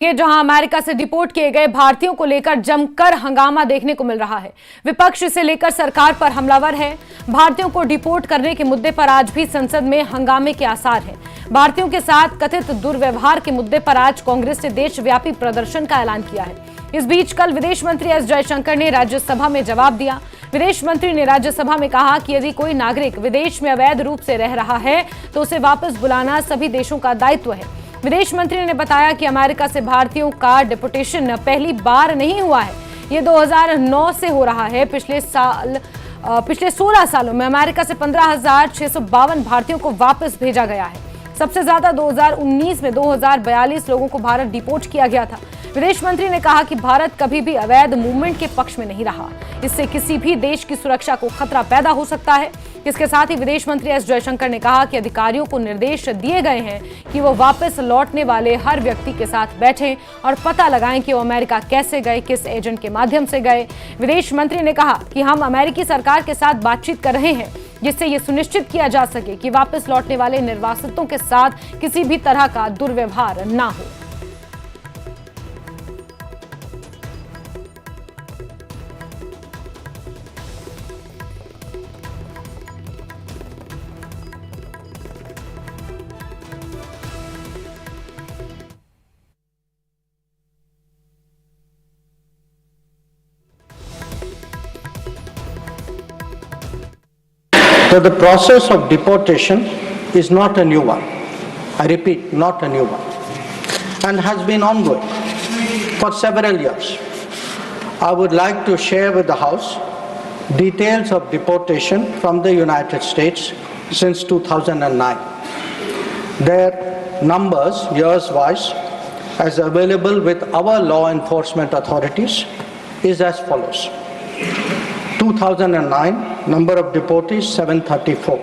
कि जहां अमेरिका से डिपोर्ट किए गए भारतीयों को लेकर जमकर हंगामा देखने को मिल रहा है। विपक्ष इसे लेकर सरकार पर हमलावर है। भारतीयों को डिपोर्ट करने के मुद्दे पर आज भी संसद में हंगामे के आसार हैं। भारतीयों के साथ कथित दुर्व्यवहार के मुद्दे पर आज कांग्रेस ने देशव्यापी प्रदर्शन का ऐलान किया है। इस बीच कल विदेश मंत्री एस जयशंकर ने राज्यसभा में जवाब दिया। विदेश मंत्री ने राज्यसभा में कहा कि यदि कोई नागरिक विदेश में अवैध रूप से रह रहा है तो उसे वापस बुलाना सभी देशों का दायित्व है। विदेश मंत्री ने बताया कि अमेरिका से भारतीयों का डिपोर्टेशन पहली बार नहीं हुआ है, ये 2009 से हो रहा है। पिछले 16 सालों में अमेरिका से 15,652 भारतीयों को वापस भेजा गया है। सबसे ज्यादा 2019 में 2,042 लोगों को भारत डिपोर्ट किया गया था। विदेश मंत्री ने कहा कि भारत कभी भी अवैध मूवमेंट के पक्ष में नहीं रहा। इससे किसी भी देश की सुरक्षा को खतरा पैदा हो सकता है। इसके साथ ही विदेश मंत्री एस जयशंकर ने कहा कि अधिकारियों को निर्देश दिए गए हैं कि वो वापस लौटने वाले हर व्यक्ति के साथ बैठें और पता लगाएं कि वो अमेरिका कैसे गए, किस एजेंट के माध्यम से गए। विदेश मंत्री ने कहा कि हम अमेरिकी सरकार के साथ बातचीत कर रहे हैं जिससे ये सुनिश्चित किया जा सके कि वापस लौटने वाले निर्वासितों के साथ किसी भी तरह का दुर्व्यवहार ना हो। So the process of deportation is not a new one. I repeat, not a new one, and has been ongoing for several years. I would like to share with the House details of deportation from the United States since 2009. Their numbers, years-wise, as available with our law enforcement authorities, is as follows. 2009, number of deportees 734.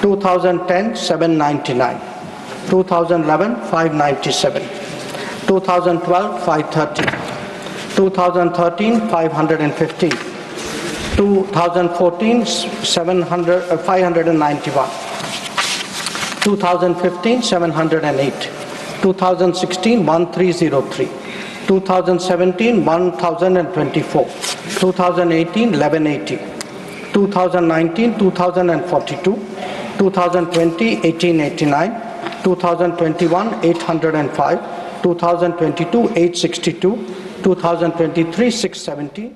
2010, 799. 2011, 597. 2012, 530. 2013, 515. 2014, 591. 2015, 708. 2016, 1303. 2017, 1024. 2018, 1180. 2019, 2042. 2020, 1889. 2021, 805. 2022, 862. 2023, 670.